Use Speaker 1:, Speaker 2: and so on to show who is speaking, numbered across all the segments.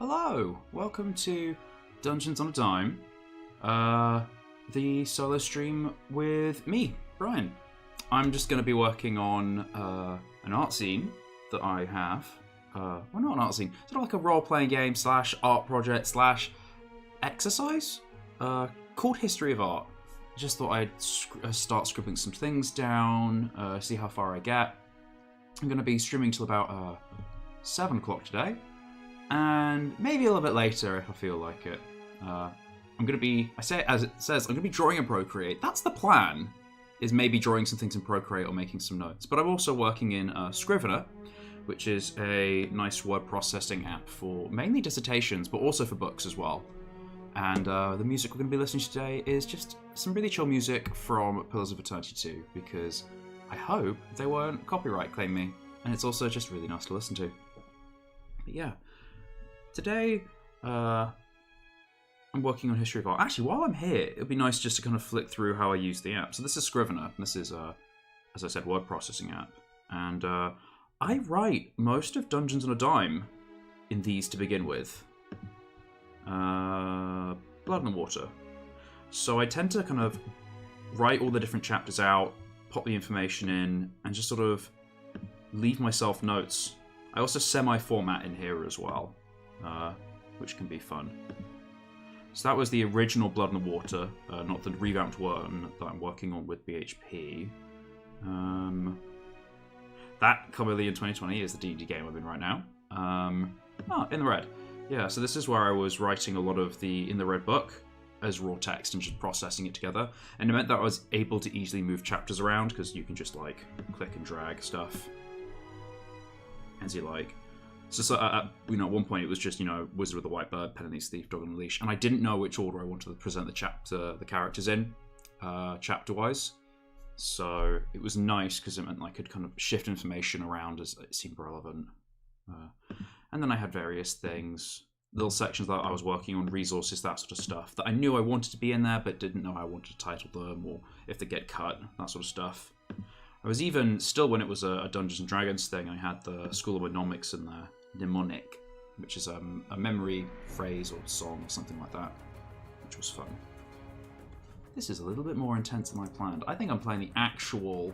Speaker 1: Hello, welcome to Dungeons on a Dime, the solo stream with me, Brian. I'm just going to be working on an art zine that I have. Well, not an art zine, sort of like a role-playing game / art project / exercise called History of Art. I just thought I'd start scribbling some things down, see how far I get. I'm going to be streaming till about 7 o'clock today. And maybe a little bit later if I feel like it. I'm going to be, I say it as it says, I'm going to be drawing in Procreate. That's the plan, is maybe drawing some things in Procreate or making some notes. But I'm also working in Scrivener, which is a nice word processing app for mainly dissertations, but also for books as well. And the music we're going to be listening to today is just some really chill music from Pillars of Eternity 2, because I hope they won't copyright claim me. And it's also just really nice to listen to. But yeah. Today, I'm working on History of Art. Actually, while I'm here, it would be nice just to kind of flick through how I use the app. So this is Scrivener. This is, as I said, word processing app. And I write most of Dungeons on a Dime in these to begin with. Blood and Water. So I tend to kind of write all the different chapters out, pop the information in, and just sort of leave myself notes. I also semi-format in here as well. Which can be fun. So that was the original Blood and Water, not the revamped one that I'm working on with BHP. That, commonly in 2020, is the D&D game I'm in right now. In the Red. Yeah, so this is where I was writing a lot of the In the Red book as raw text and just processing it together. And it meant that I was able to easily move chapters around, because you can just, like, click and drag stuff as you like. So at one point it was just, Wizard with the White Bird, Pen and Thief, Thief, Dog on a Leash, and I didn't know which order I wanted to present the characters in, chapter-wise. So it was nice because it meant I could kind of shift information around as it seemed relevant. And then I had various things, little sections that I was working on, resources, that sort of stuff, that I knew I wanted to be in there, but didn't know how I wanted to title them, or if they get cut, that sort of stuff. I was even, still when it was a Dungeons & Dragons thing, I had the School of Mnemonics in there. Mnemonic, which is a memory phrase or song or something like that, which was fun. This is a little bit more intense than I planned. I think I'm playing the actual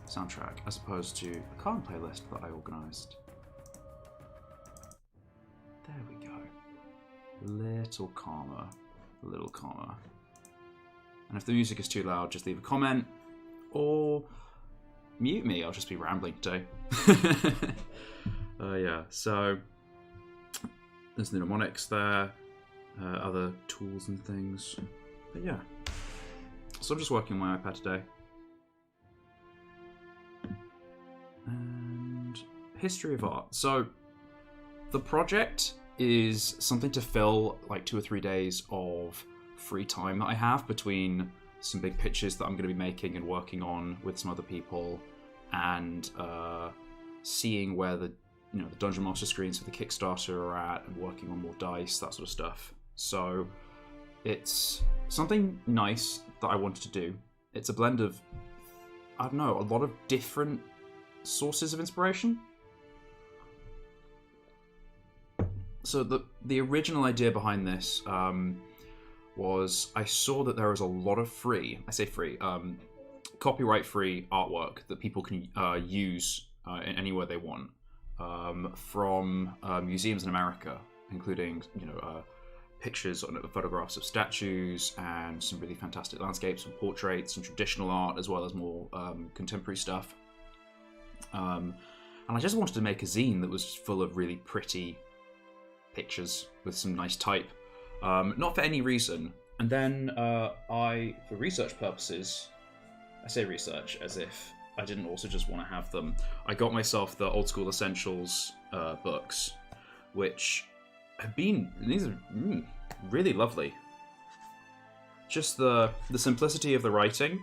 Speaker 1: soundtrack as opposed to the current playlist that I organised. There we go. A little calmer. And if the music is too loud, just leave a comment or mute me. I'll just be rambling today. Yeah, so there's the mnemonics there, other tools and things. But yeah, so I'm just working on my iPad today. And History of Art. So the project is something to fill like 2 or 3 days of free time that I have between some big pitches that I'm going to be making and working on with some other people, and seeing where the Dungeon Master screens for the Kickstarter are at, and working on more dice, that sort of stuff. So it's something nice that I wanted to do. It's a blend of, I don't know, a lot of different sources of inspiration. So the original idea behind this was I saw that there was a lot of copyright-free artwork that people can use anywhere they want. From museums in America, including pictures and photographs of statues and some really fantastic landscapes and portraits and traditional art, as well as more contemporary stuff. And I just wanted to make a zine that was full of really pretty pictures with some nice type, not for any reason. And then for research purposes, I say research as if I didn't also just want to have them. I got myself the Old School Essentials books, which have been, these are really lovely. Just the simplicity of the writing,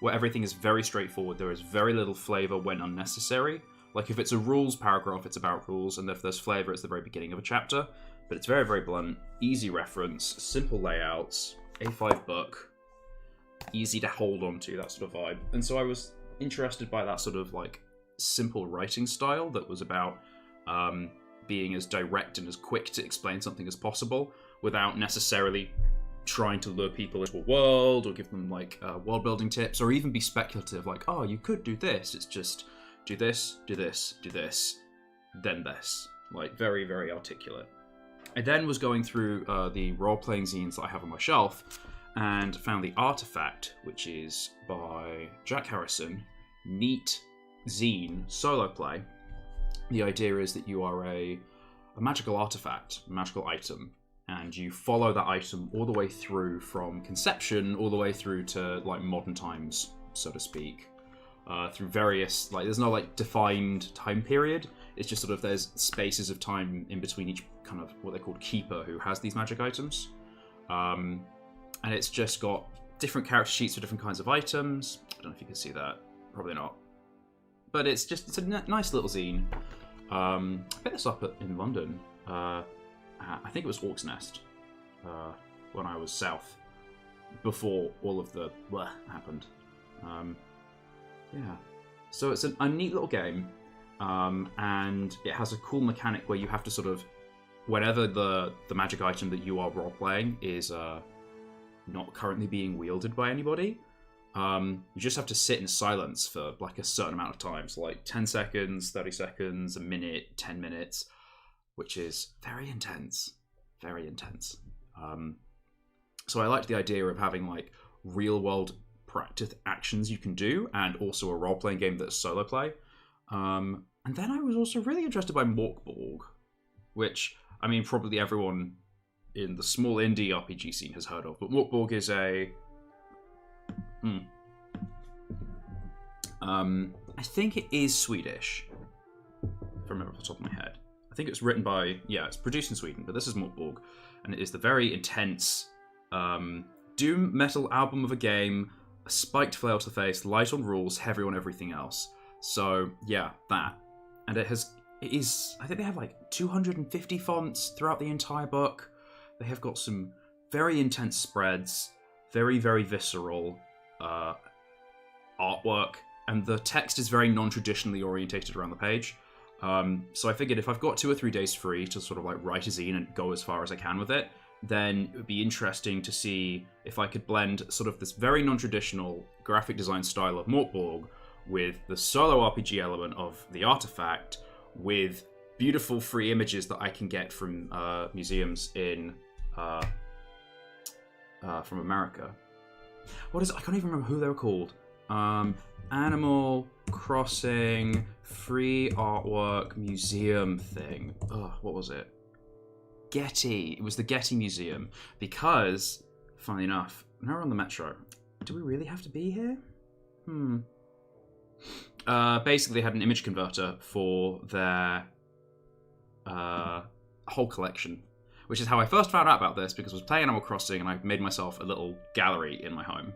Speaker 1: where everything is very straightforward. There is very little flavor when unnecessary. Like if it's a rules paragraph, it's about rules, and if there's flavor, it's the very beginning of a chapter. But it's very, very blunt, easy reference, simple layouts, A5 book, easy to hold on to, that sort of vibe. And so I was interested by that sort of like simple writing style that was about being as direct and as quick to explain something as possible without necessarily trying to lure people into a world or give them like world building tips or even be speculative like, oh, you could do this. It's just do this, do this, do this, then this. Like very, very articulate. I then was going through the role-playing zines that I have on my shelf and found the Artefact, which is by Jack Harrison. Neat zine, solo play. The idea is that you are a magical artifact, a magical item, and you follow that item all the way through from conception all the way through to like modern times, so to speak. Through various, like there's no like defined time period. It's just sort of there's spaces of time in between each kind of what they call keeper who has these magic items. And it's just got different character sheets for different kinds of items. I don't know if you can see that. Probably not. But it's a nice little zine. I picked this up in London. I think it was Orc's Nest when I was south before all of the happened. Yeah. So it's a neat little game. And it has a cool mechanic where you have to sort of, whenever the magic item that you are role-playing is not currently being wielded by anybody, you just have to sit in silence for like a certain amount of time. So like 10 seconds, 30 seconds, a minute, 10 minutes, which is very intense. Very intense. So I liked the idea of having like real-world practice actions you can do and also a role-playing game that's solo play. And then I was also really interested by Morkborg, which, I mean, probably everyone in the small indie RPG scene has heard of. But Morkborg is I think it is Swedish, if I remember off the top of my head. I think it's written by, it's produced in Sweden, but this is Morkborg. And it is the very intense doom metal album of a game, a spiked flail to the face, light on rules, heavy on everything else. So, yeah, that. And it is, I think they have like 250 fonts throughout the entire book. They have got some very intense spreads, very, very visceral artwork, and the text is very non-traditionally orientated around the page. So I figured if I've got 2 or 3 days free to sort of like write a zine and go as far as I can with it, then it would be interesting to see if I could blend sort of this very non-traditional graphic design style of Morkborg with the solo RPG element of the Artefact, with beautiful free images that I can get from museums in from America. What is it? I can't even remember who they were called. Animal Crossing free artwork museum thing. What was it? Getty. It was the Getty Museum. Because, funnily enough, now we're on the metro. Do we really have to be here? Basically, they had an image converter for their whole collection, which is how I first found out about this, because I was playing Animal Crossing and I made myself a little gallery in my home.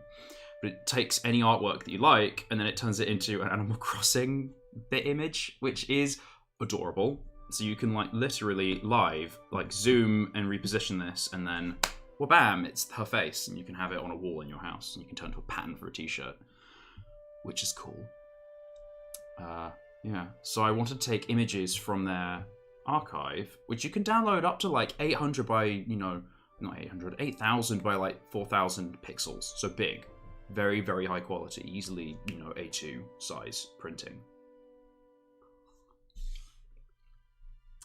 Speaker 1: But it takes any artwork that you like and then it turns it into an Animal Crossing bit image, which is adorable. So you can like literally live like zoom and reposition this, and then well, bam, it's her face, and you can have it on a wall in your house, and you can turn it to a pattern for a t-shirt, which is cool. So I wanted to take images from their archive, which you can download up to like 800 by, not 800, 8,000 by like 4,000 pixels. So big, very, very high quality, easily, A2 size printing.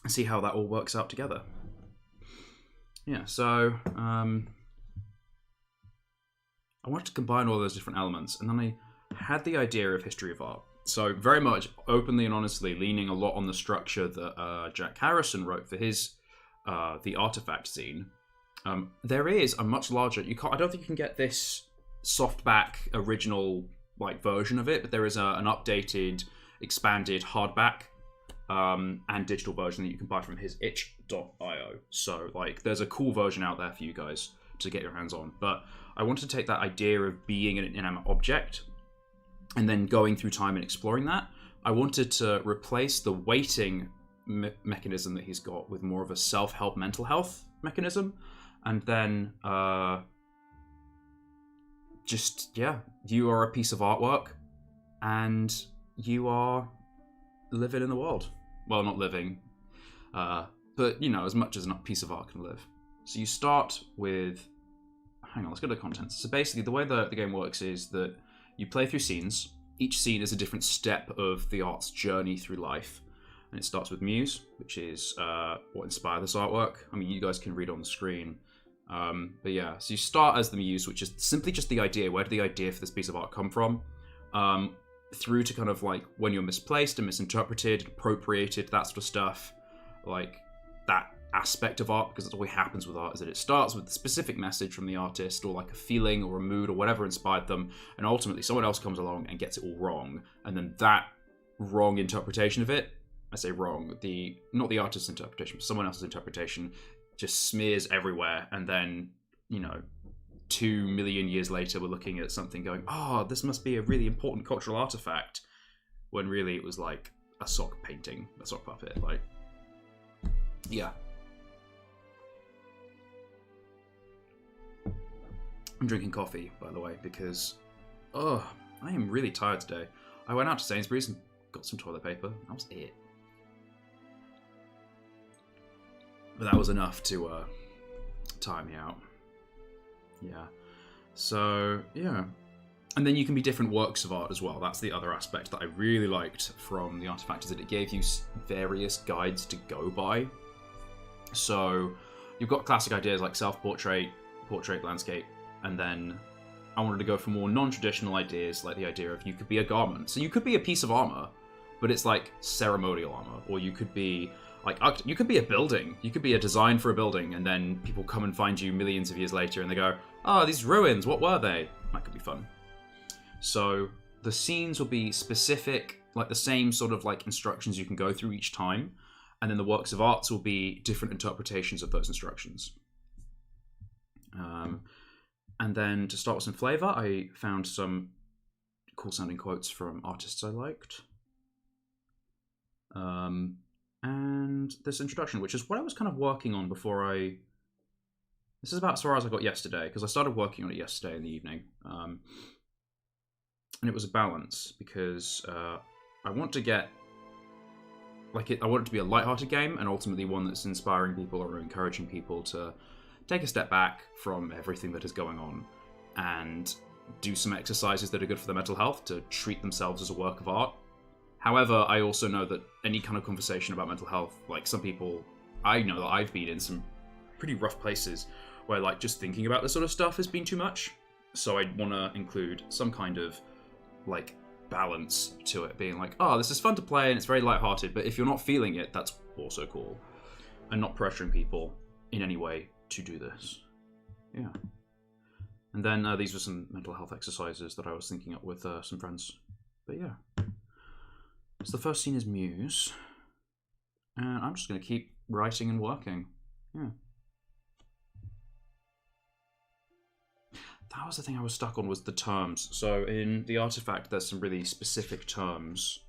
Speaker 1: See how that all works out together. Yeah, so I wanted to combine all those different elements, and then I had the idea of history of art. So very much openly and honestly leaning a lot on the structure that Jack Harrison wrote for his the Artefact zine. There is a much larger. I don't think you can get this softback original like version of it, but there is an updated, expanded hardback and digital version that you can buy from his itch.io. So like there's a cool version out there for you guys to get your hands on. But I wanted to take that idea of being an inanimate object and then going through time and exploring that. I wanted to replace the weighting mechanism that he's got with more of a self-help mental health mechanism. And then you are a piece of artwork and you are living in the world. Well, not living. But, you know, as much as a piece of art can live. So you start with... Hang on, let's go to the contents. So basically, the way the game works is that you play through scenes. Each scene is a different step of the art's journey through life. And it starts with Muse, which is what inspired this artwork. I mean, you guys can read on the screen. But yeah, so you start as the Muse, which is simply just the idea. Where did the idea for this piece of art come from? Through to kind of like when you're misplaced and misinterpreted, appropriated, that sort of stuff. Like that aspect of art, because that's what happens with art, is that it starts with a specific message from the artist, or like a feeling or a mood or whatever inspired them, and ultimately someone else comes along and gets it all wrong, and then that wrong interpretation of it, I say wrong, not the artist's interpretation, but someone else's interpretation, just smears everywhere, and then, you know, 2 million years later we're looking at something going, oh, this must be a really important cultural artifact, when really it was like a sock painting, a sock puppet, like, yeah. I'm drinking coffee, by the way, because, I am really tired today. I went out to Sainsbury's and got some toilet paper. That was it. But that was enough to tire me out. Yeah. So, yeah. And then you can be different works of art as well. That's the other aspect that I really liked from the Artefact, is that it gave you various guides to go by. So, you've got classic ideas like self-portrait, portrait, landscape, and then I wanted to go for more non-traditional ideas, like the idea of you could be a garment. So you could be a piece of armor, but it's like ceremonial armor. Or you could be like, you could be a building. You could be a design for a building, and then people come and find you millions of years later and they go, oh, these ruins, what were they? That could be fun. So the scenes will be specific, like the same sort of like instructions you can go through each time. And then the works of arts will be different interpretations of those instructions. And then to start with some flavor, I found some cool sounding quotes from artists I liked. And this introduction, which is what I was kind of working on before this is about as far as I got yesterday, because I started working on it yesterday in the evening. And it was a balance, because I want to get, I want it to be a lighthearted game, and ultimately one that's inspiring people or encouraging people to take a step back from everything that is going on and do some exercises that are good for their mental health, to treat themselves as a work of art. However, I also know that any kind of conversation about mental health, like some people, I know that I've been in some pretty rough places where like just thinking about this sort of stuff has been too much. So I want to include some kind of like balance to it, being like, oh, this is fun to play and it's very lighthearted, but if you're not feeling it, that's also cool. And not pressuring people in any way to do this. Yeah. And then these were some mental health exercises that I was thinking up with some friends. But yeah. So the first scene is Muse. And I'm just going to keep writing and working. Yeah. That was the thing I was stuck on, was the terms. So in the Artefact, there's some really specific terms.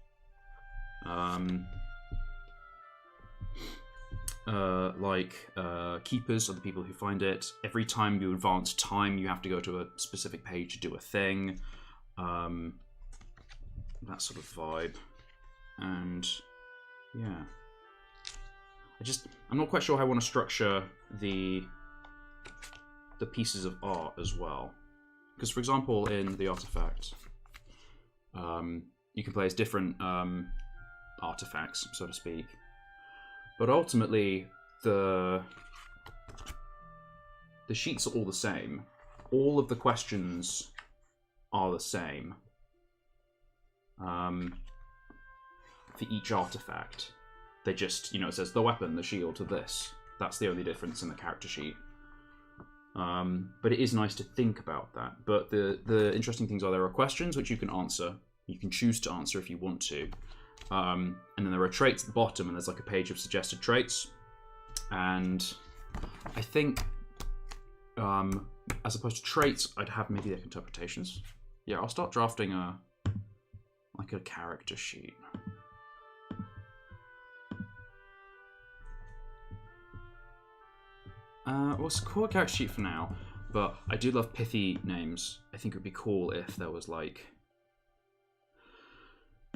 Speaker 1: Keepers are the people who find it. Every time you advance time, you have to go to a specific page to do a thing. That sort of vibe. And yeah, I'm not quite sure how I want to structure the pieces of art as well. Because for example, in the Artefact, you can play as different artifacts, so to speak. But ultimately, the sheets are all the same. All of the questions are the same for each artifact. They just, it says the weapon, the shield, to this. That's the only difference in the character sheet. But it is nice to think about that. But the interesting things are there are questions which you can answer. You can choose to answer if you want to. And then there are traits at the bottom, and there's like a page of suggested traits. And I think, as opposed to traits, I'd have maybe like interpretations. Yeah, I'll start drafting a character sheet. Well, it's a cool character sheet for now, but I do love pithy names. I think it would be cool if there was like,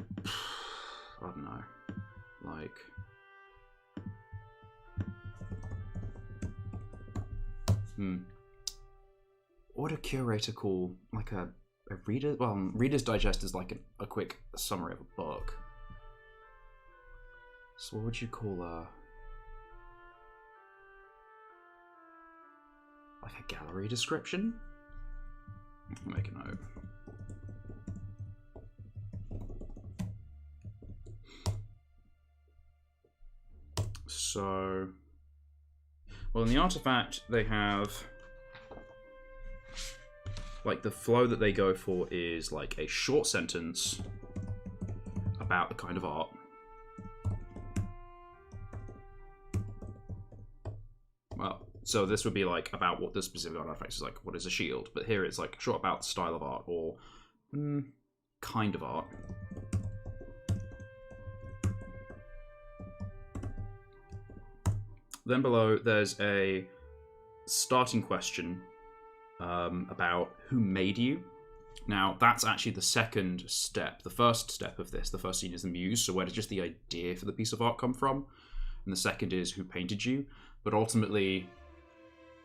Speaker 1: I don't know, like What would a curator call like a reader? Well, Reader's Digest is like a quick summary of a book. So what would you call like a gallery description? I'll make a note. So, well, in the Artefact, they have, like, the flow that they go for is, like, a short sentence about the kind of art. Well, so this would be, like, about what the specific artifact is, like, what is a shield? But here it's, like, short about style of art, or kind of art. Then below, there's a starting question about who made you. Now, that's actually the second step. The first step of this, the first scene is the muse, so where does just the idea for the piece of art come from? And the second is who painted you. But ultimately,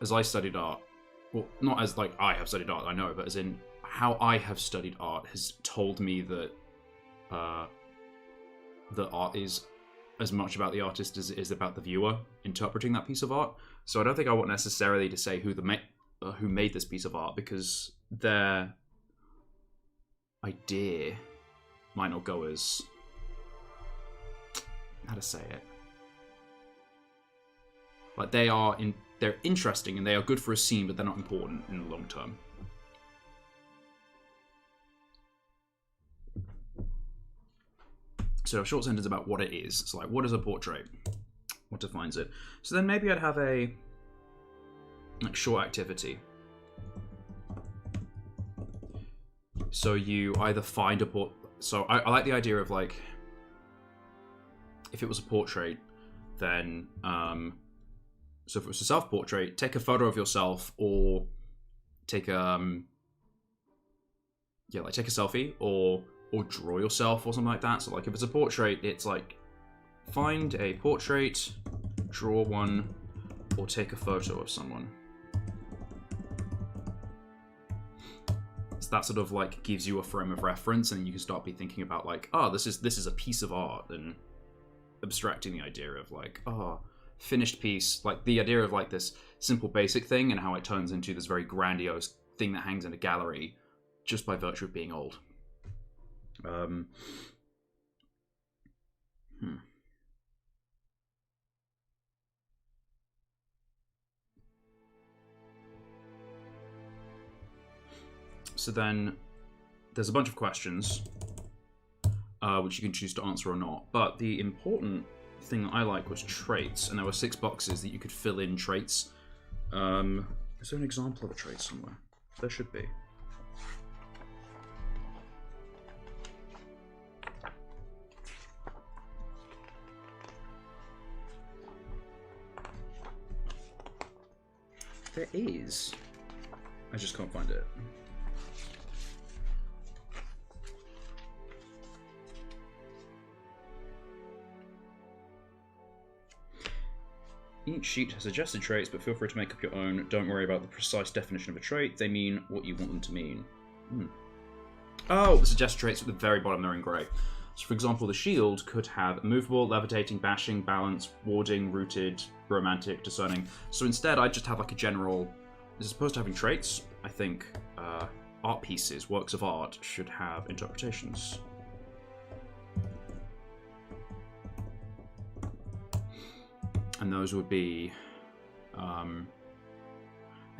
Speaker 1: as I studied art, well, not as like I have studied art, I know, but as in how I have studied art has told me that the art is as much about the artist as it is about the viewer interpreting that piece of art. So I don't think I want necessarily to say who made this piece of art, because their idea might not go as, how to say it, like they're interesting and they are good for a scene, but they're not important in the long term. So a short sentence about what it is. It's like, what is a portrait? What defines it? So then maybe I'd have a like short activity. So you either find a so I like the idea of like, if it was a portrait, then so if it was a self-portrait, take a photo of yourself, or take take a selfie, or draw yourself or something like that. So like if it's a portrait, it's like find a portrait, draw one, or take a photo of someone. So that sort of like gives you a frame of reference, and you can start be thinking about like, oh, this is a piece of art, and abstracting the idea of like, oh, finished piece, like the idea of like this simple basic thing and how it turns into this very grandiose thing that hangs in a gallery just by virtue of being old. So then there's a bunch of questions which you can choose to answer or not, but the important thing that I like was traits, and there were 6 boxes that you could fill in traits. Is there an example of a trait somewhere? There should be. There is. I just can't find it. Each sheet has suggested traits, but feel free to make up your own. Don't worry about the precise definition of a trait. They mean what you want them to mean. Oh, the suggested traits at the very bottom, they're in grey. So, for example, the shield could have movable, levitating, bashing, balance, warding, rooted, romantic, discerning. So instead, I just have like a general, as opposed to having traits, I think art pieces, works of art, should have interpretations. And those would be, I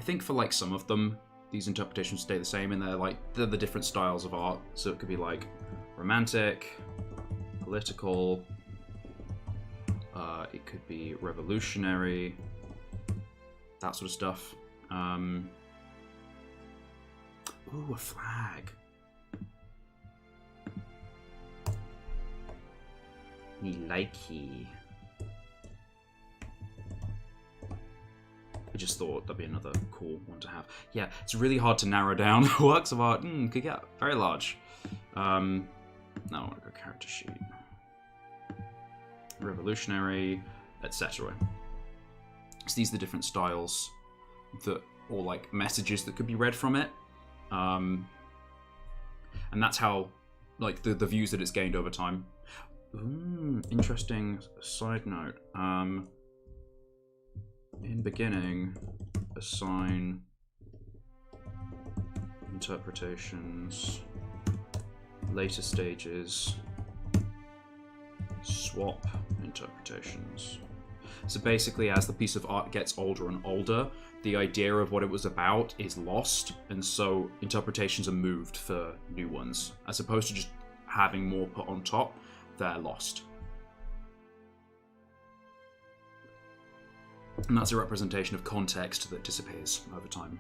Speaker 1: think for like some of them, these interpretations stay the same, and they're the different styles of art. So it could be like romantic, political, it could be revolutionary, that sort of stuff. Ooh, a flag. Me likey. I just thought that'd be another cool one to have. Yeah, it's really hard to narrow down. Works of art could get very large. No, I want to go character sheet. Revolutionary, etc. So these are the different styles that, or like messages that could be read from it. And that's how, like, the views that it's gained over time. Interesting side note. In beginning, assign interpretations, later stages, swap interpretations. So basically, as the piece of art gets older and older, the idea of what it was about is lost, and so interpretations are moved for new ones. As opposed to just having more put on top, they're lost. And that's a representation of context that disappears over time.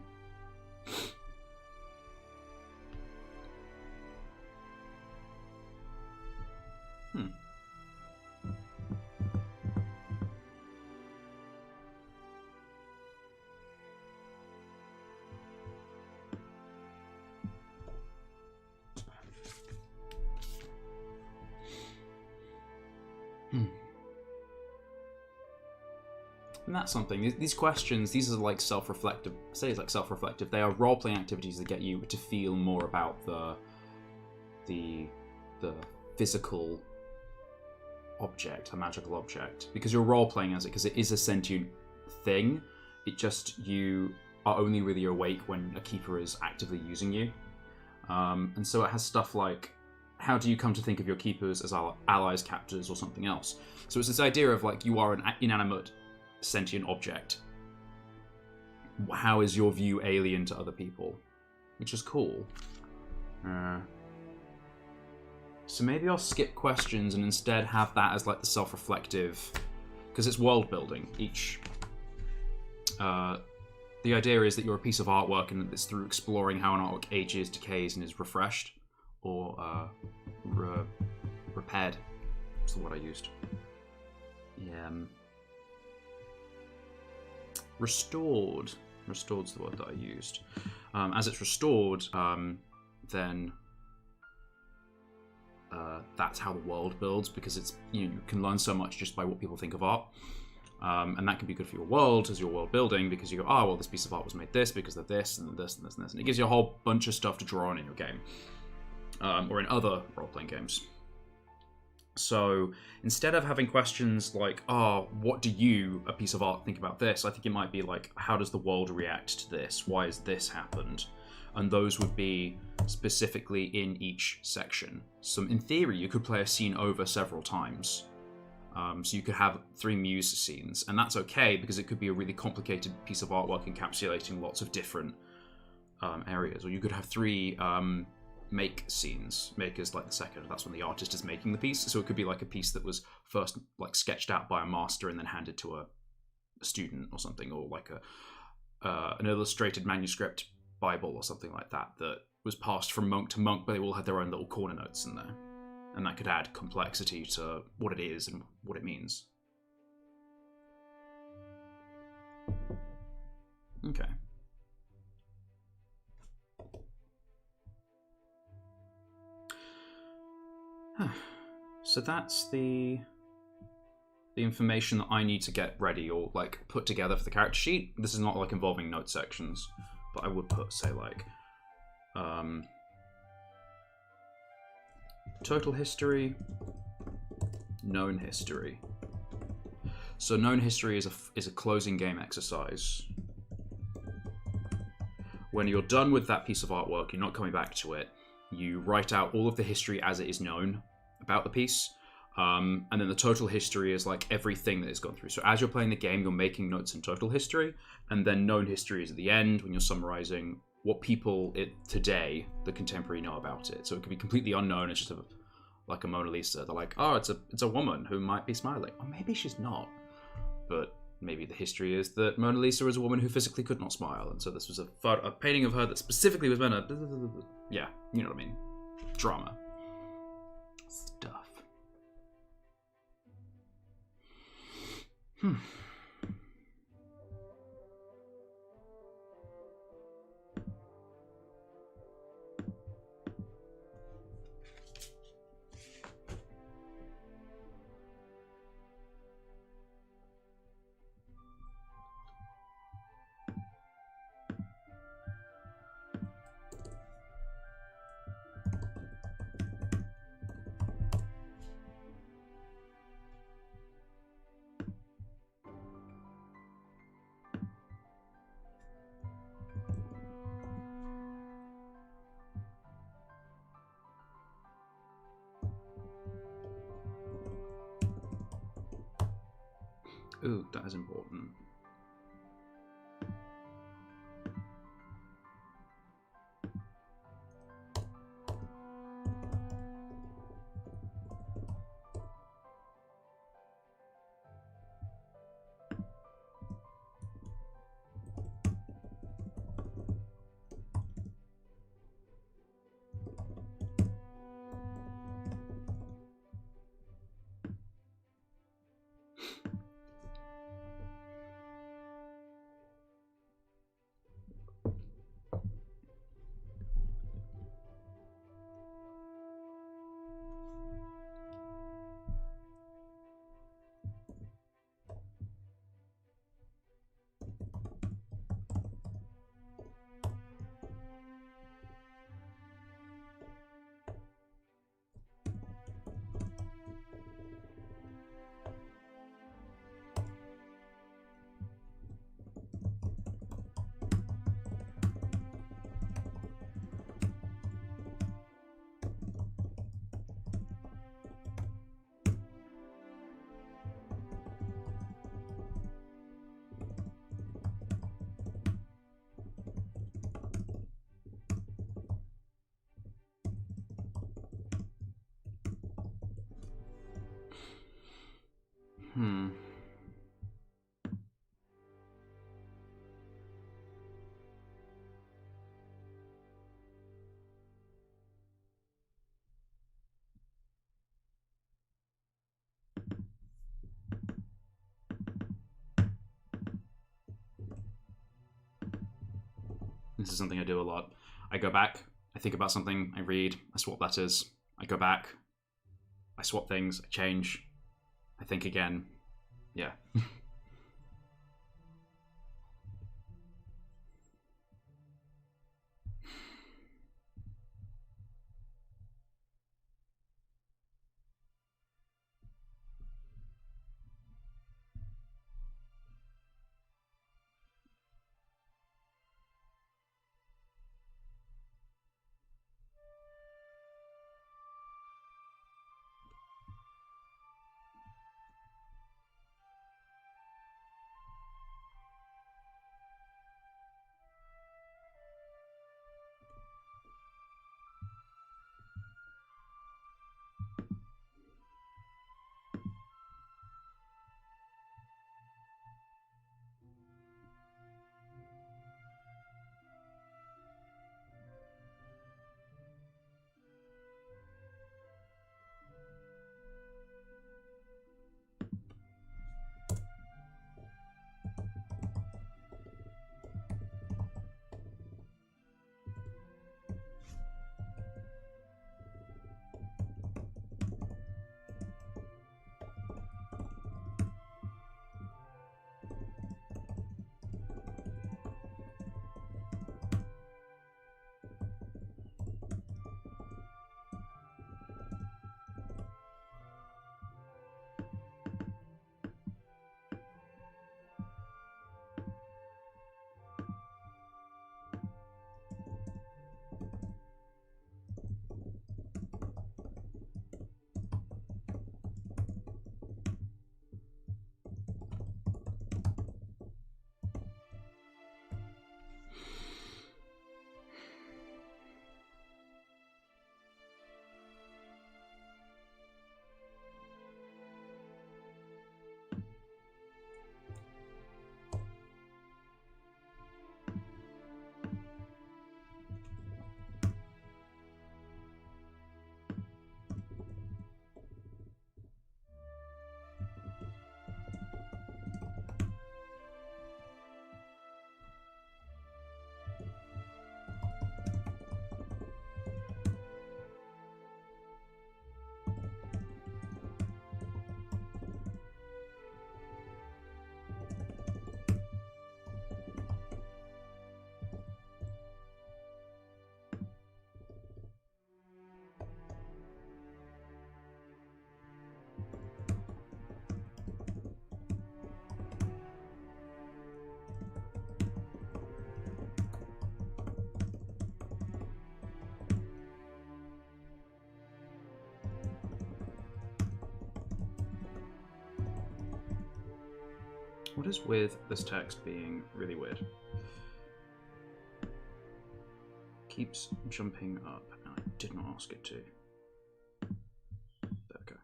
Speaker 1: And that's something. These questions, these are like self-reflective. I say it's like self-reflective. They are role-playing activities that get you to feel more about the physical object, a magical object, because you're role-playing as it, because it is a sentient thing. It just, you are only really awake when a keeper is actively using you, and so it has stuff like, how do you come to think of your keepers as allies, captors, or something else? So it's this idea of like, you are an inanimate sentient object. How is your view alien to other people? Which is cool. So maybe I'll skip questions and instead have that as like the self-reflective, because it's world building. Each the idea is that you're a piece of artwork, and it's through exploring how an artwork ages, decays, and is refreshed or repaired. That's the word I used. Yeah. Restored. Restored's the word that I used. As it's restored, then that's how the world builds, because it's, you can learn so much just by what people think of art. And that can be good for your world as your world building, because you go, oh, well, this piece of art was made this because of this and this and this and this. And it gives you a whole bunch of stuff to draw on in your game, or in other role-playing games. So instead of having questions like, oh, what do you, a piece of art, think about this? I think it might be like, how does the world react to this? Why has this happened? And those would be specifically in each section. So in theory, you could play a scene over several times. So you could have 3 muse scenes, and that's okay, because it could be a really complicated piece of artwork encapsulating lots of different areas. Or you could have 3 make scenes. Make is like the second, that's when the artist is making the piece. So it could be like a piece that was first like sketched out by a master and then handed to a student or something, or like an illustrated manuscript Bible or something like that that was passed from monk to monk, but they all had their own little corner notes in there. And that could add complexity to what it is and what it means. Okay. So that's the information that I need to get ready or like put together for the character sheet. This is not like involving note sections, but I would put, say, like total history, known history. So known history is a closing game exercise. When you're done with that piece of artwork, you're not coming back to it. You write out all of the history as it is known about the piece. And then the total history is like everything that it's gone through. So as you're playing the game, you're making notes in total history, and then known history is at the end when you're summarizing what people today, the contemporary, know about it. So it could be completely unknown. It's just like a Mona Lisa. They're like, oh, it's a woman who might be smiling. Or maybe she's not. But maybe the history is that Mona Lisa is a woman who physically could not smile, and so this was a painting of her that specifically was meant to... Yeah, you know what I mean. Drama. Stuff. Ooh, that is important. This is something I do a lot. I go back, I think about something, I read, I swap letters, I go back, I swap things, I change, I think again. Yeah. What is with this text being really weird? Keeps jumping up, and I did not ask it to. There we go.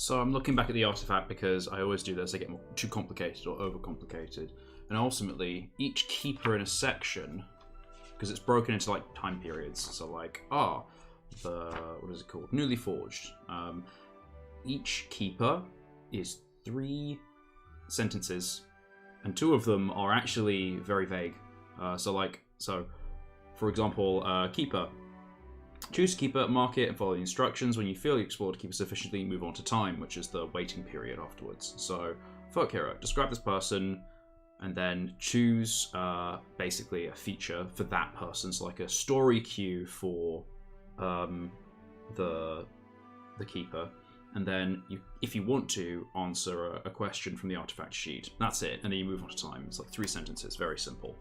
Speaker 1: So I'm looking back at the artifact because I always do this. I get too complicated or overcomplicated. And ultimately, each keeper in a section, because it's broken into like time periods. So like, what is it called? Newly forged. Each keeper is 3 sentences, and 2 of them are actually very vague. So for example, keeper. Choose a keeper, mark it, and follow the instructions. When you feel you explored a keeper sufficiently, move on to time, which is the waiting period afterwards. So, folk hero, describe this person, and then choose basically a feature for that person. So, like a story cue for the keeper, and then if you want to, answer a question from the artifact sheet. That's it, and then you move on to time. It's like 3 sentences, very simple.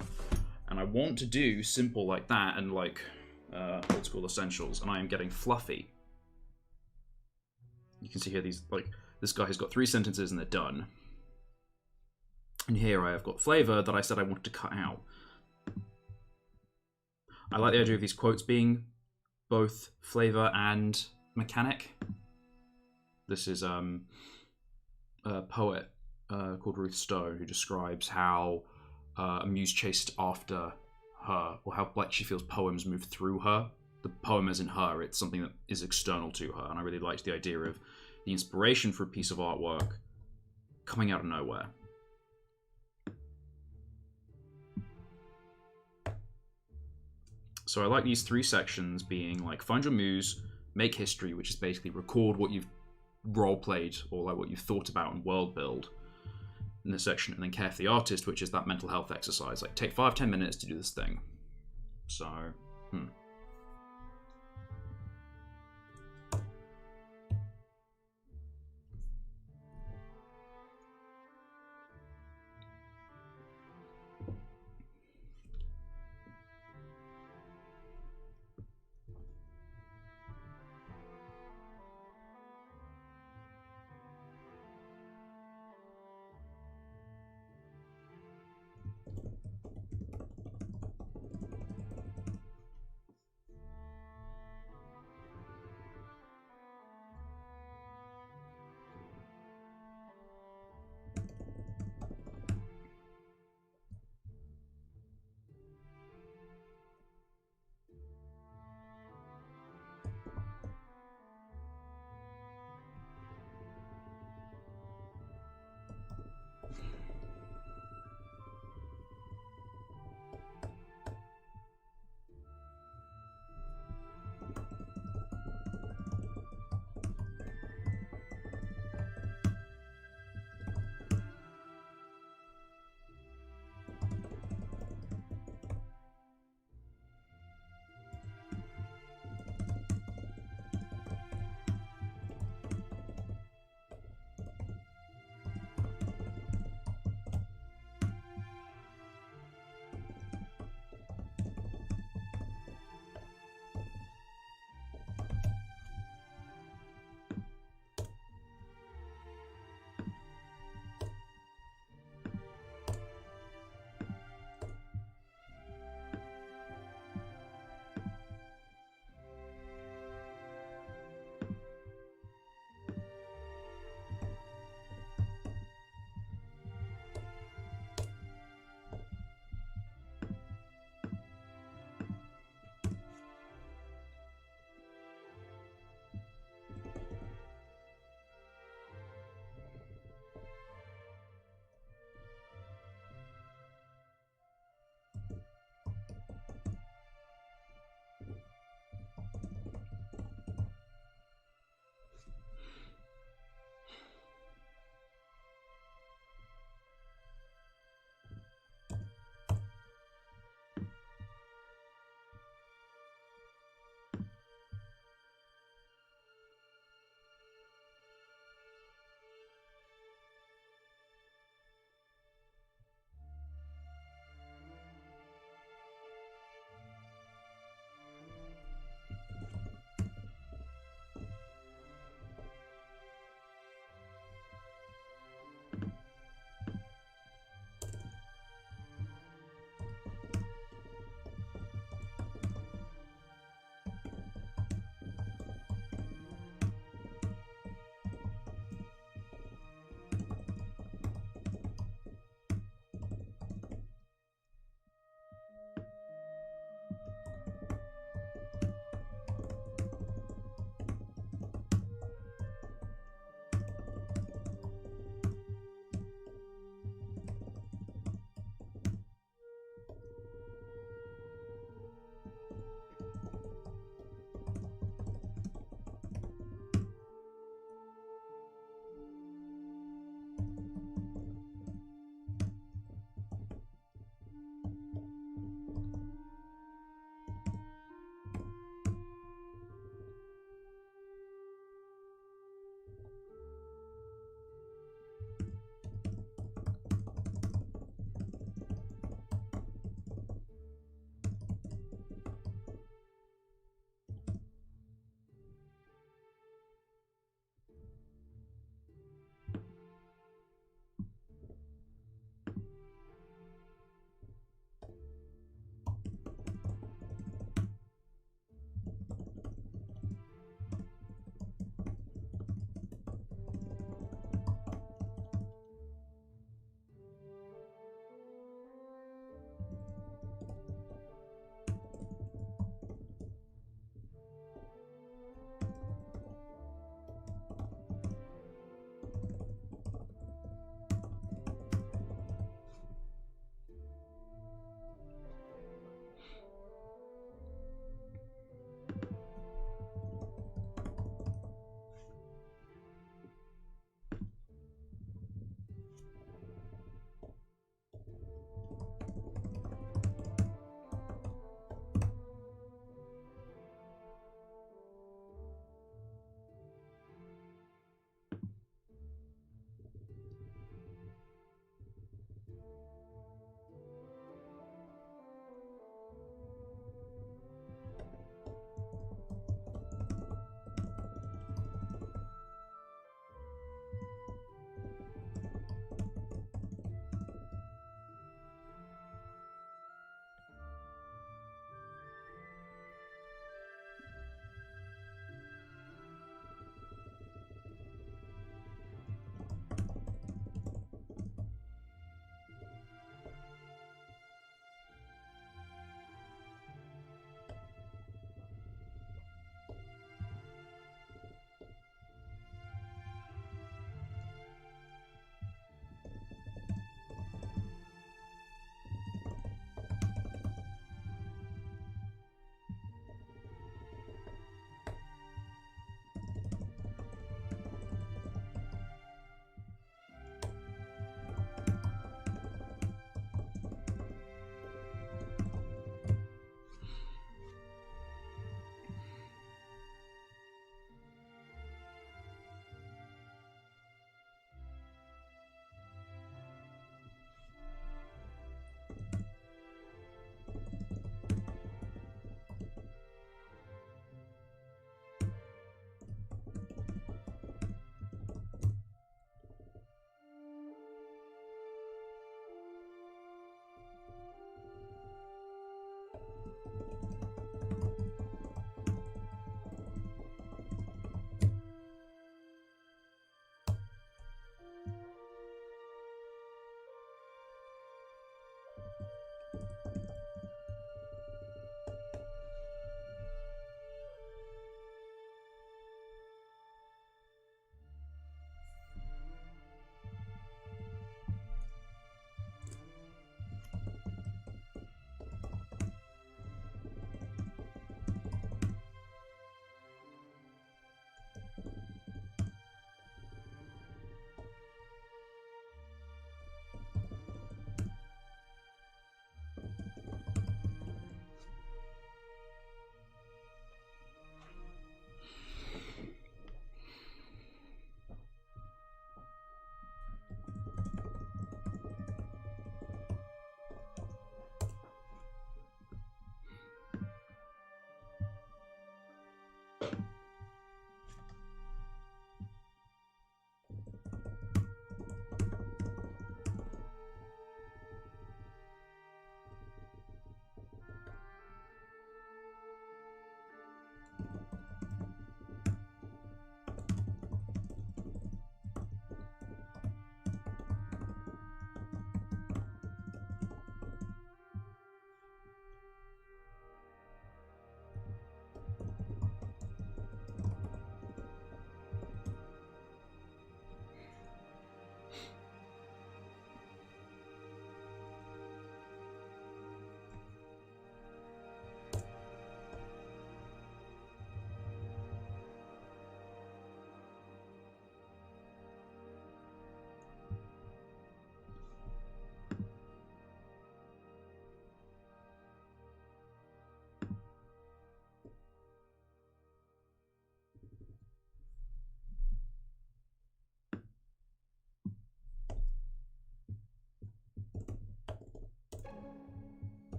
Speaker 1: And I want to do simple like that, and like old school essentials, and I am getting fluffy. You can see here this guy has got 3 sentences and they're done. And here I have got flavor that I said I wanted to cut out. I like the idea of these quotes being both flavor and mechanic. This is a poet called Ruth Stone who describes how a muse chased after her, or how like she feels poems move through her. The poem as in her, it's something that is external to her, and I really liked the idea of the inspiration for a piece of artwork coming out of nowhere. So I like these 3 sections being like find your muse, make history, which is basically record what you've role-played or like what you've thought about and world build in this section, and then care for the artist, which is that mental health exercise. Like take 5-10 minutes to do this thing. So,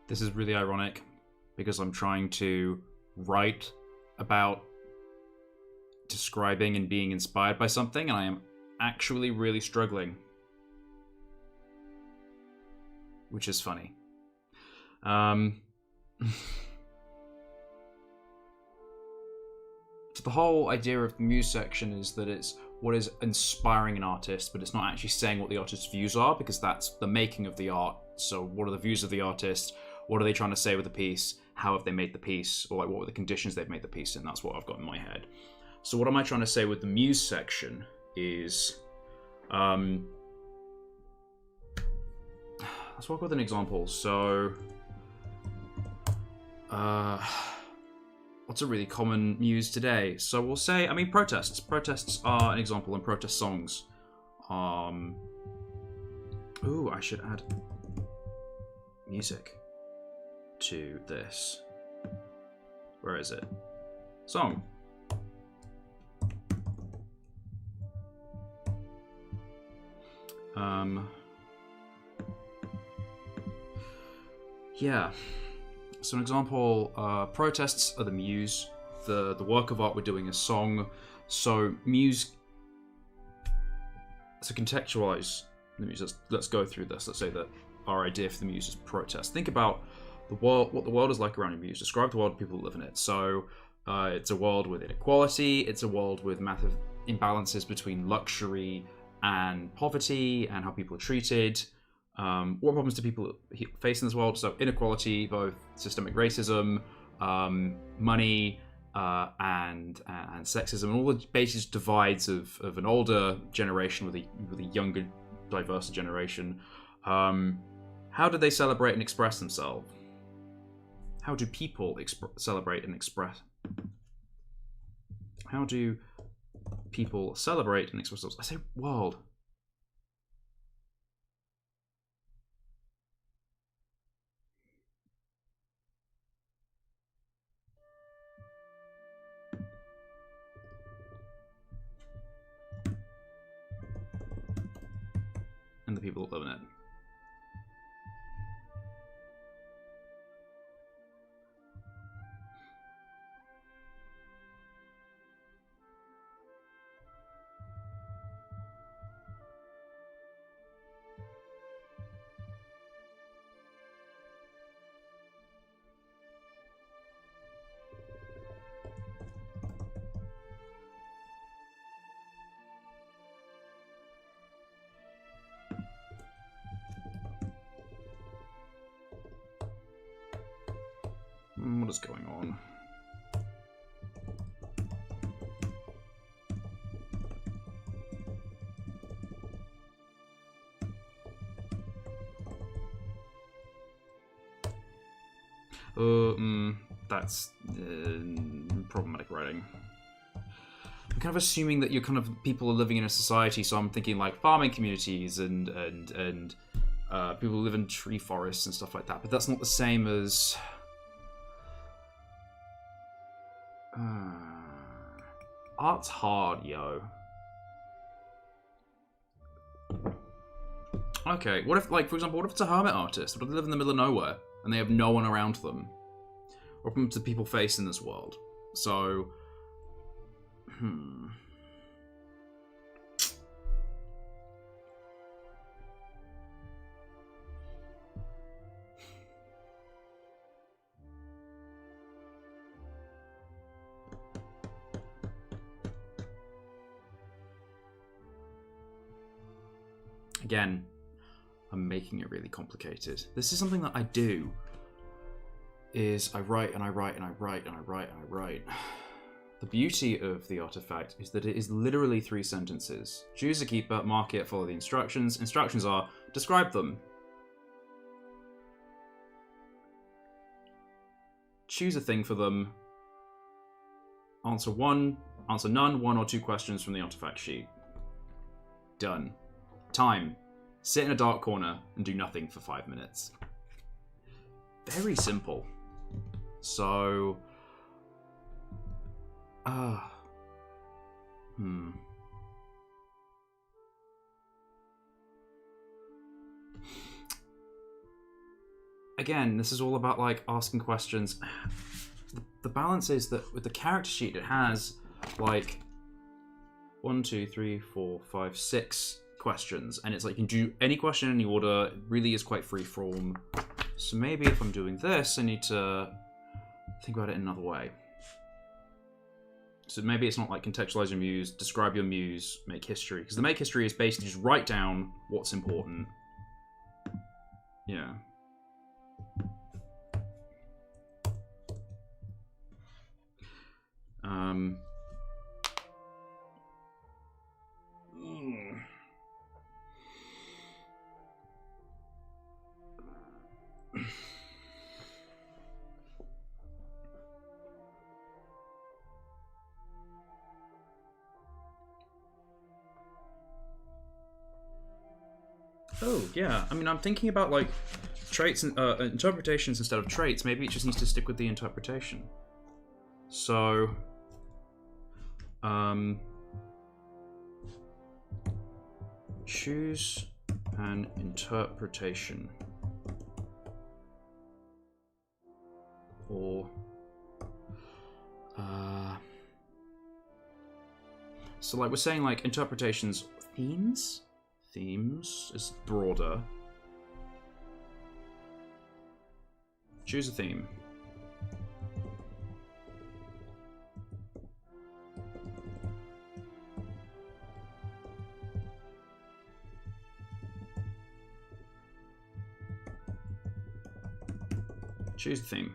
Speaker 1: This is really ironic because I'm trying to write about describing and being inspired by something, and I am actually really struggling. Which is funny. So the whole idea of the muse section is that it's what is inspiring an artist, but it's not actually saying what the artist's views are, because that's the making of the art. So what are the views of the artist? What are they trying to say with the piece? How have they made the piece? Or like, what were the conditions they've made the piece in? That's what I've got in my head. So what am I trying to say with the muse section is... let's work with an example. So... what's a really common muse today? So we'll say, I mean, protests. Protests are an example, and protest songs. Ooh, I should add music to this. Where is it? Song. Yeah. So an example, protests are the muse. The work of art we're doing is song. So muse. To contextualize the muse, let's go through this. Let's say that our idea for the muse is protest. Think about the world, what the world is like around your muse. Describe the world to people who live in it. So it's a world with inequality. It's a world with massive imbalances between luxury and poverty, and how people are treated. What problems do people face in this world? So inequality, both systemic racism, money, and sexism, and all the basic divides of an older generation with a younger, diverse generation. How do they celebrate and express themselves? How do people celebrate and express? How do people celebrate and express themselves? I say world. And the people that live in it. What is going on? That's problematic writing. I'm kind of assuming that you're kind of people are living in a society, so I'm thinking like farming communities and people who live in tree forests and stuff like that. But that's not the same as art's hard, yo. Okay, what if, like, for example, what if it's a hermit artist? What if they live in the middle of nowhere and they have no one around them? What problems do people face in this world? So, again, I'm making it really complicated. This is something that I do, is I write and I write and I write and I write and I write. The beauty of the artifact is that it is literally 3 sentences. Choose a keeper, mark it, follow the instructions. Instructions are, describe them. Choose a thing for them. Answer none, 1 or 2 questions from the artifact sheet. Done. Time. Sit in a dark corner and do nothing for 5 minutes. Very simple. So... again, this is all about like asking questions. The balance is that with the character sheet, it has like 1, 2, 3, 4, 5, 6 questions, and it's like you can do any question in any order. It really is quite free-form. So maybe if I'm doing this, I need to think about it in another way. So maybe it's not like contextualize your muse, describe your muse, make history. Because the make history is basically just write down what's important. Yeah. Oh, yeah. I mean, I'm thinking about, like, traits and interpretations instead of traits. Maybe it just needs to stick with the interpretation. So, choose an interpretation. Or, so, like, we're saying, like, interpretations, themes? Themes is broader. Choose a theme. Choose a theme.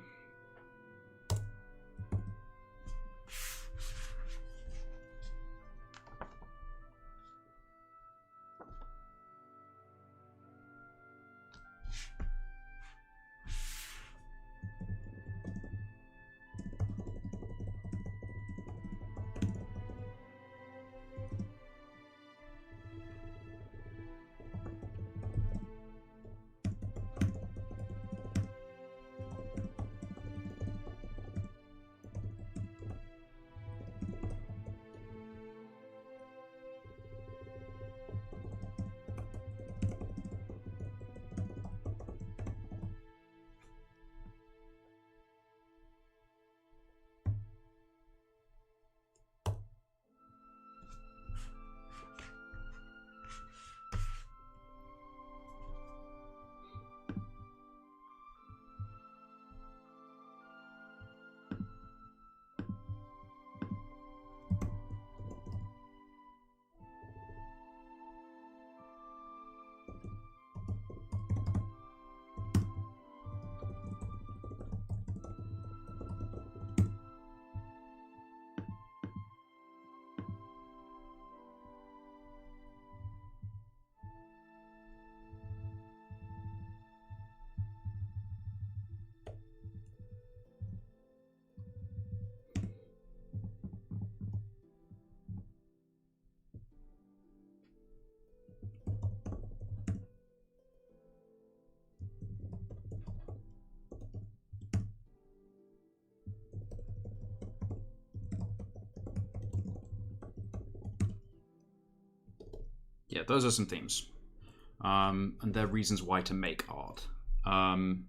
Speaker 1: Yeah, those are some themes. And they're reasons why to make art. And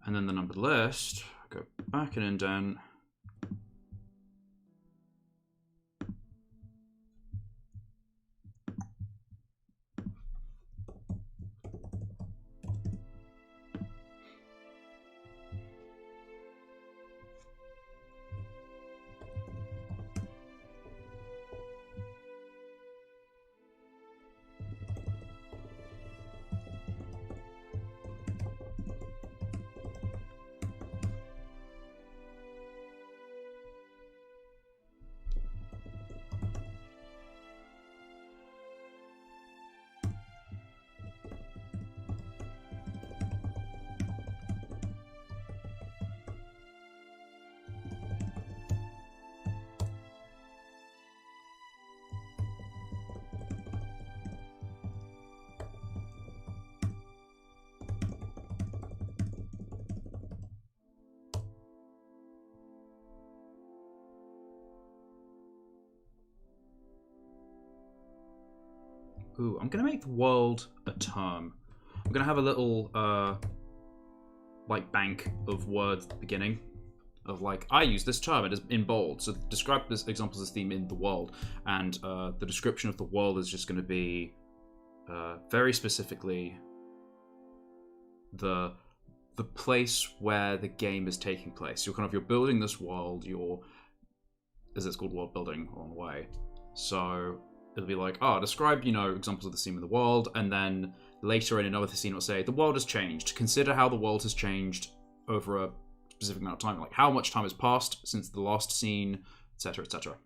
Speaker 1: then the numbered list, go back and indent. Ooh, I'm gonna make the world a term. I'm gonna have a little like bank of words at the beginning of like, I use this term, it is in bold. So describe this examples of this theme in the world, and the description of the world is just going to be very specifically the place where the game is taking place. You're building this world. As it's called, world building along the way. So it'll be like, describe examples of the scene in the world, and then later in another scene it'll say the world has changed. Consider how the world has changed over a specific amount of time, like how much time has passed since the last scene, etc., etc.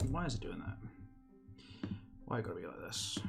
Speaker 1: Why is it doing that? Why gotta be like this?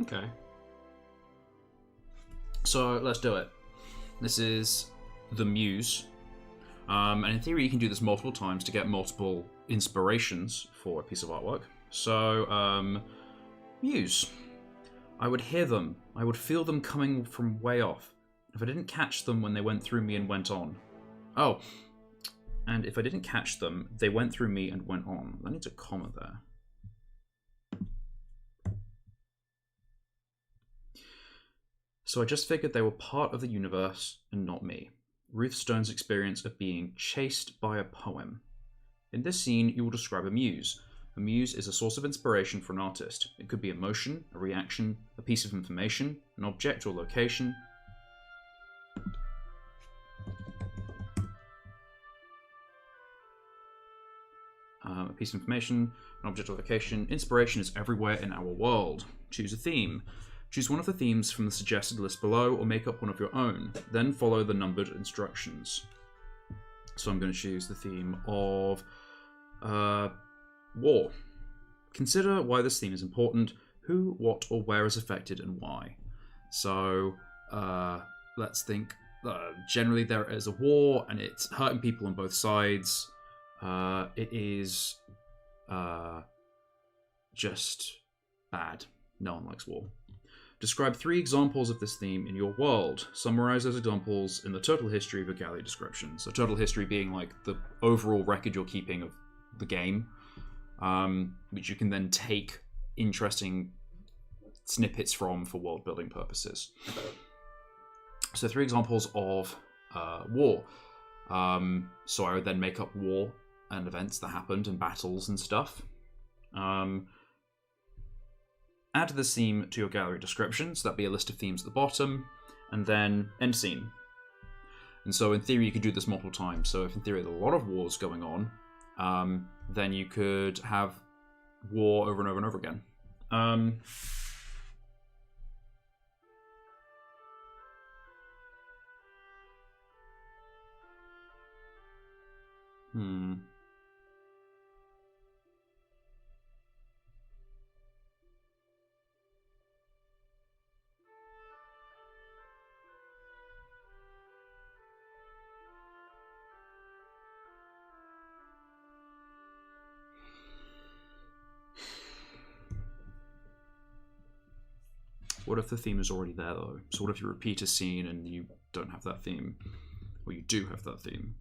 Speaker 1: Okay. So let's do it. This is the Muse. And in theory, you can do this multiple times to get multiple inspirations for a piece of artwork. So, Muse. I would hear them. I would feel them coming from way off. If I didn't catch them when they went through me and went on. Oh. And if I didn't catch them, they went through me and went on. I need a comma there. So I just figured they were part of the universe and not me. Ruth Stone's experience of being chased by a poem. In this scene, you will describe a muse. A muse is a source of inspiration for an artist. It could be emotion, a reaction, a piece of information, an object or location. A piece of information, an object or location. Inspiration is everywhere in our world. Choose a theme. Choose one of the themes from the suggested list below or make up one of your own. Then follow the numbered instructions. So I'm going to choose the theme of war. Consider why this theme is important, who, what, or where is affected and why. So let's think, generally there is a war and it's hurting people on both sides. It is just bad. No one likes war. Describe 3 examples of this theme in your world. Summarize those examples in the total history of your gallery description. So total history being like the overall record you're keeping of the game, which you can then take interesting snippets from for world building purposes. So 3 examples of war. So I would then make up war and events that happened and battles and stuff. Add the theme to your gallery description, so that'd be a list of themes at the bottom, and then end scene. And so in theory you could do this multiple times. So if in theory there are a lot of wars going on, then you could have war over and over and over again. What if the theme is already there, though? So what if you repeat a scene and you don't have that theme? Or you do have that theme?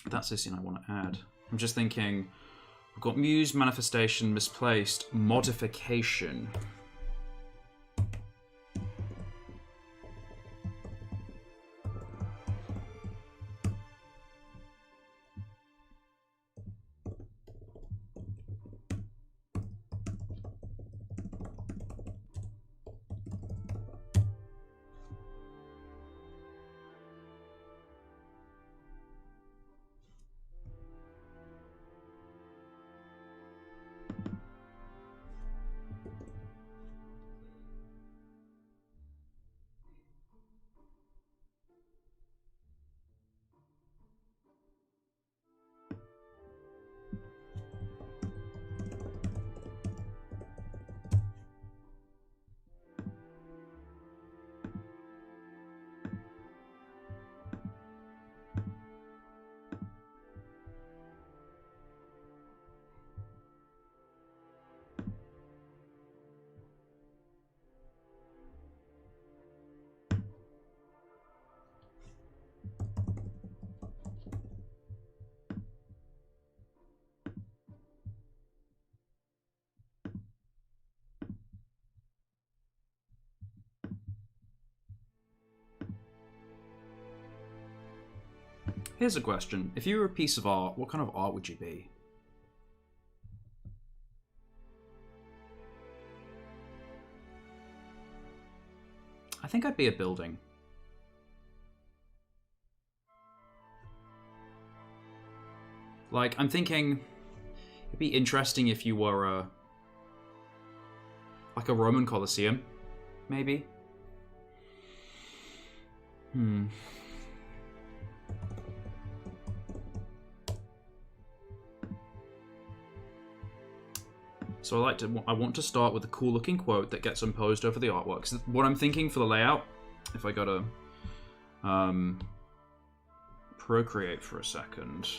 Speaker 1: That's a scene I want to add. I'm just thinking, we've got Muse, Manifestation, Misplaced, Modification. Here's a question. If you were a piece of art, what kind of art would you be? I think I'd be a building. Like, I'm thinking it'd be interesting if you were like a Roman Colosseum, maybe. So I want to start with a cool looking quote that gets imposed over the artwork. So what I'm thinking for the layout, if I gotta procreate for a second.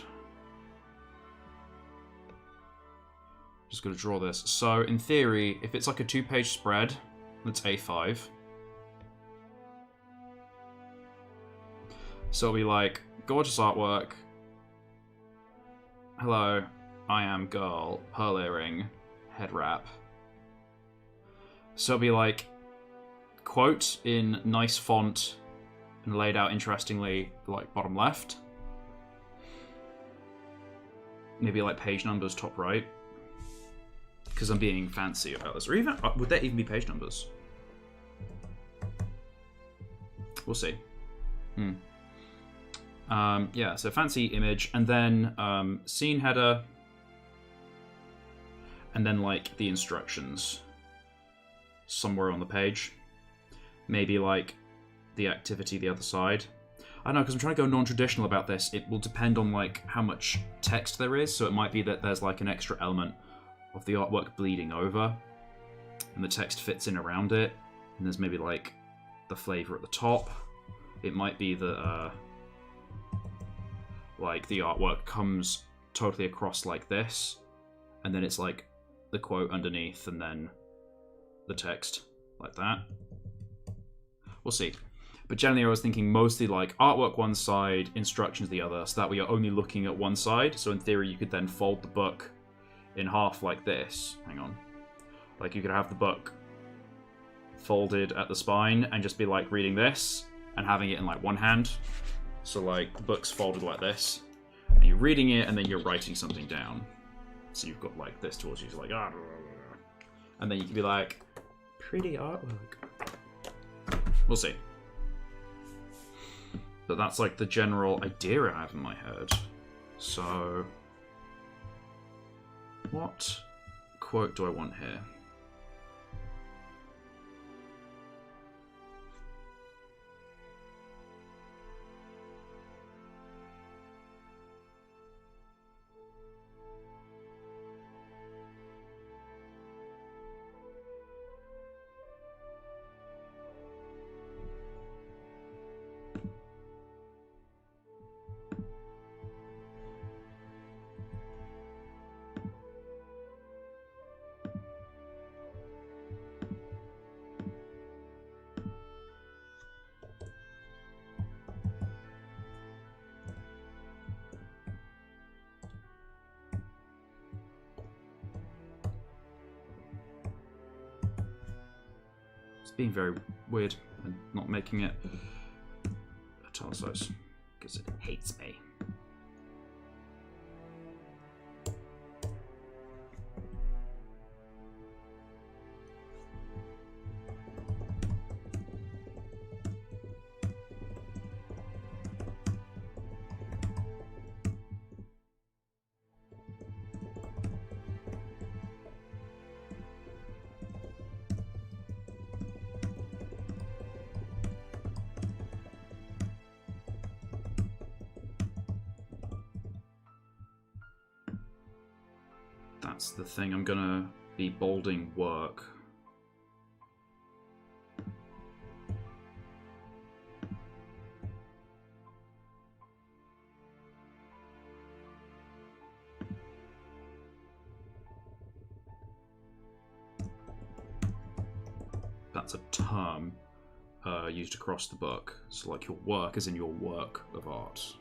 Speaker 1: Just gonna draw this. So in theory, if it's like a 2-page spread, that's A5. So it'll be like, gorgeous artwork. Hello, I am girl, pearl earring, head wrap. So it'll be like, quote in nice font and laid out interestingly, like bottom left. Maybe like page numbers top right. Because I'm being fancy about this. Or even, would there even be page numbers? We'll see. Yeah, so fancy image, and then scene header, and then like the instructions. somewhere on the page. Maybe like the activity the other side. I don't know, because I'm trying to go non-traditional about this. It will depend on like how much text there is, so it might be that there's like an extra element of the artwork bleeding over, and the text fits in around it, and there's maybe like the flavor at the top. It might be that like the artwork comes totally across like this, and then it's like the quote underneath, and then the text like that. We'll see. But generally I was thinking mostly like artwork one side, instructions the other, so that way you're only looking at one side. So in theory you could then fold the book in half like this. Hang on. Like you could have the book folded at the spine and just be like reading this and having it in like one hand. So like the book's folded like this, and you're reading it and then you're writing something down. So you've got like this towards you, so like and then you can be like, pretty artwork. We'll see. But that's like the general idea I have in my head. So, what quote do I want here? Being very weird and not making it italicized because it hates me. That's the thing. I'm gonna be bolding work. That's a term used across the book. So like your work is in your work of art.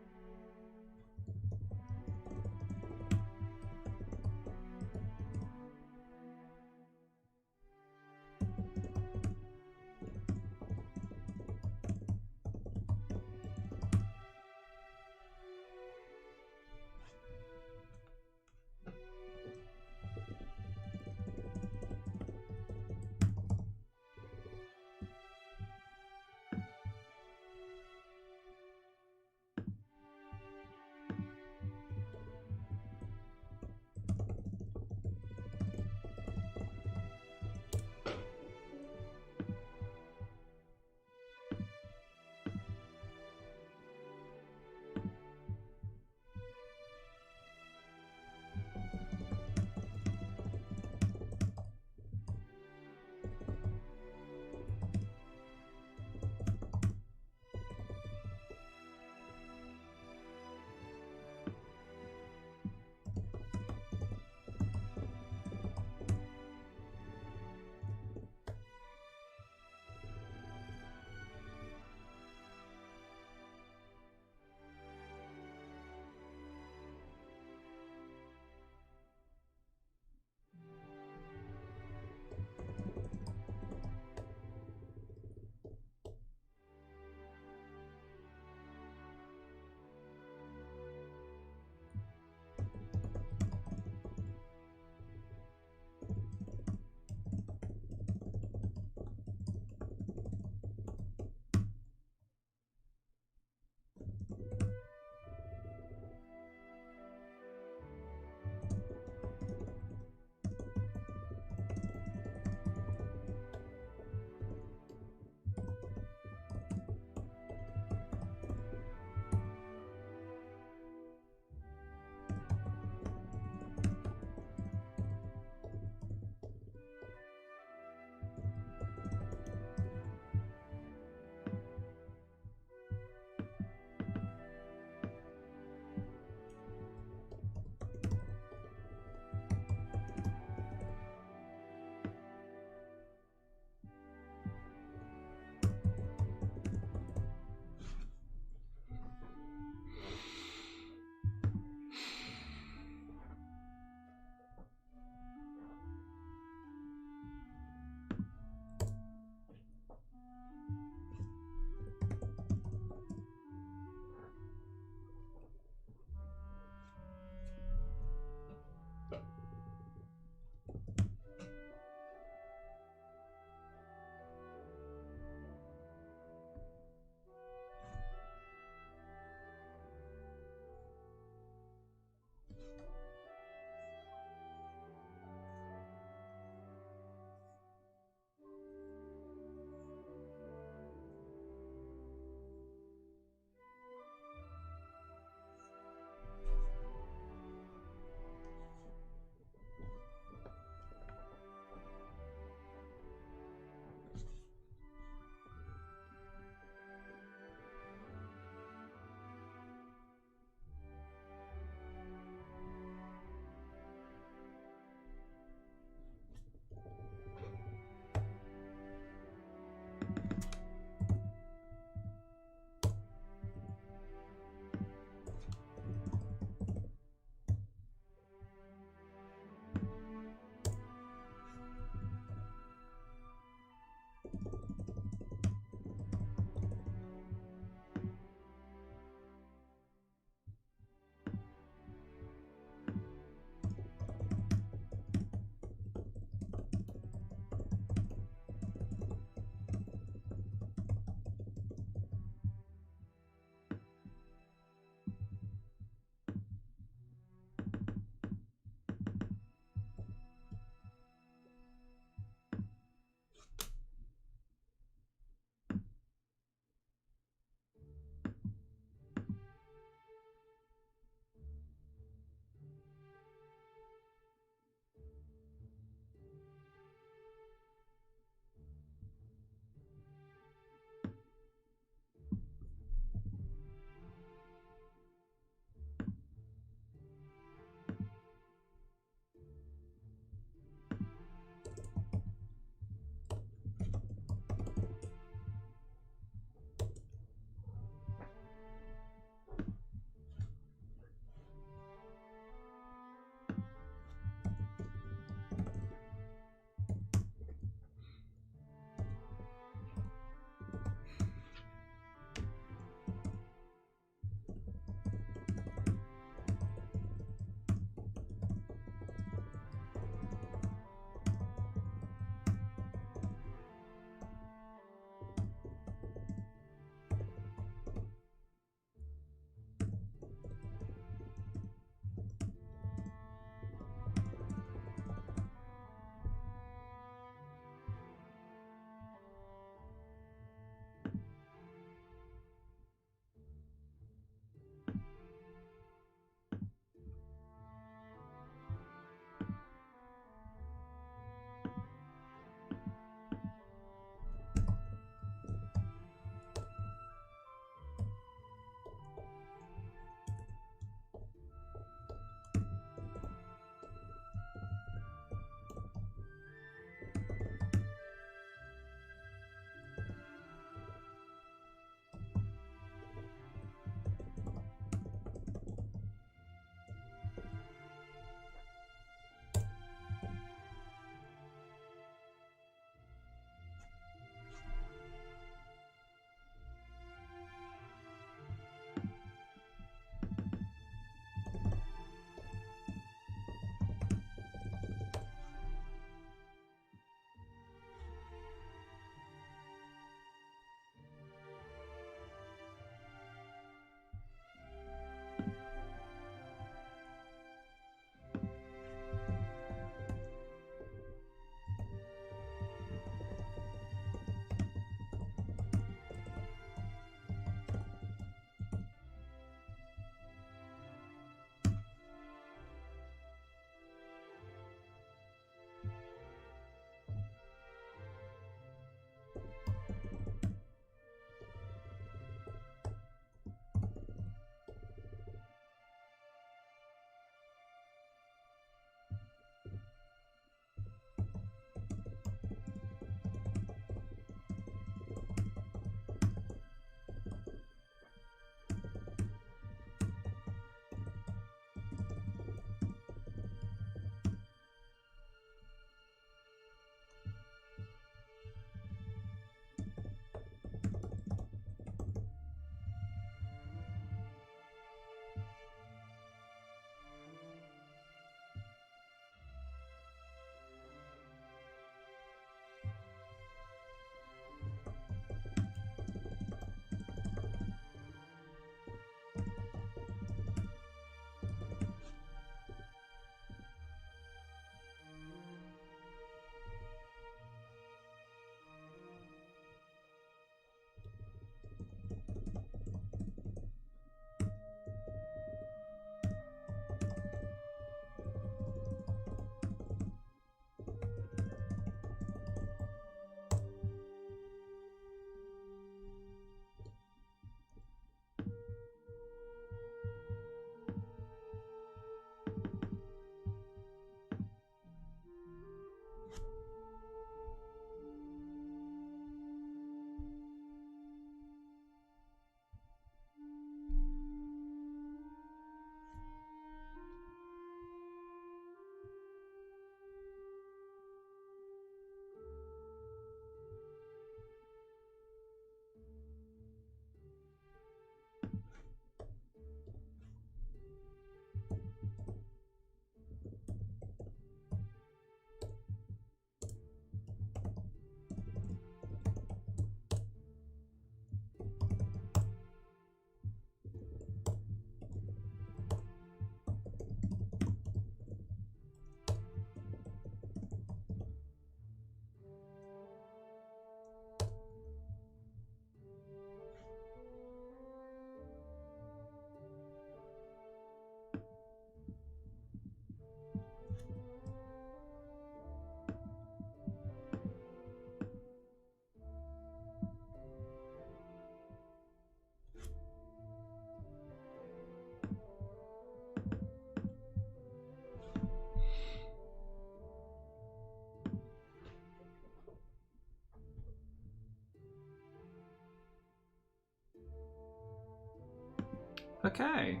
Speaker 1: Okay.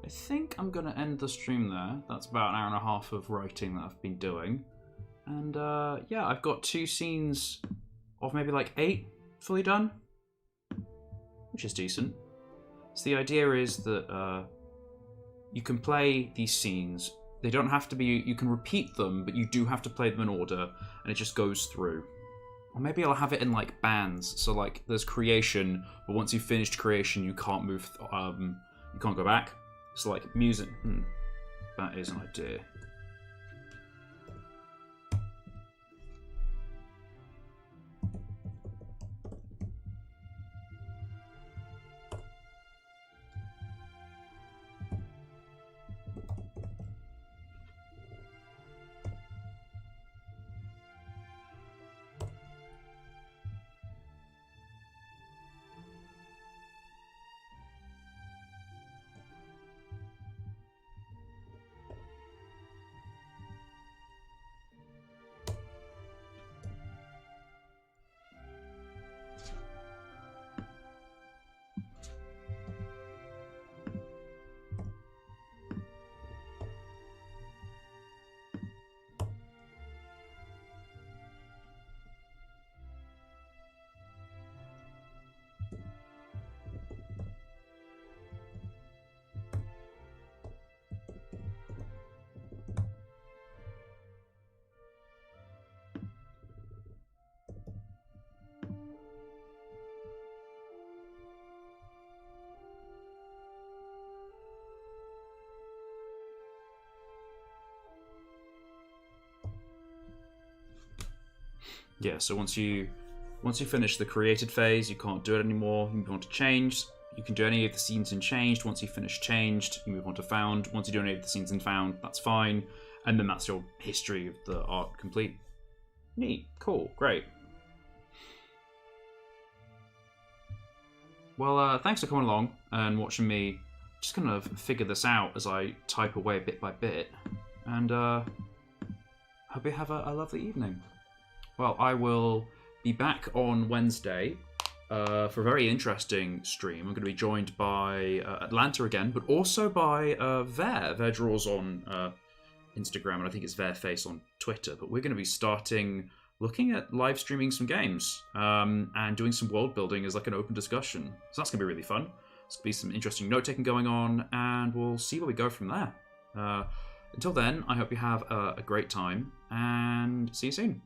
Speaker 1: I think I'm going to end the stream there. That's about an hour and a half of writing that I've been doing. And yeah, I've got 2 scenes of maybe like 8 fully done, which is decent. So the idea is that you can play these scenes. They don't have to be, you can repeat them, but you do have to play them in order, and it just goes through. Or maybe I'll have it in like bands. So like there's creation, but once you've finished creation, you can't move, you can't go back. So like music, that is an idea. Yeah, so once you finish the created phase, you can't do it anymore. You move on to changed. You can do any of the scenes in changed. Once you finish changed, you move on to found. Once you do any of the scenes in found, that's fine. And then that's your history of the art complete. Neat, cool, great. Well, thanks for coming along and watching me just kind of figure this out as I type away bit by bit. And hope you have a lovely evening. Well, I will be back on Wednesday for a very interesting stream. I'm going to be joined by Atlanta again, but also by Ver. Ver Draws on Instagram, and I think it's Verface on Twitter. But we're going to be starting looking at live streaming some games and doing some world building as like an open discussion. So that's going to be really fun. There's going to be some interesting note-taking going on, and we'll see where we go from there. Until then, I hope you have a great time, and see you soon.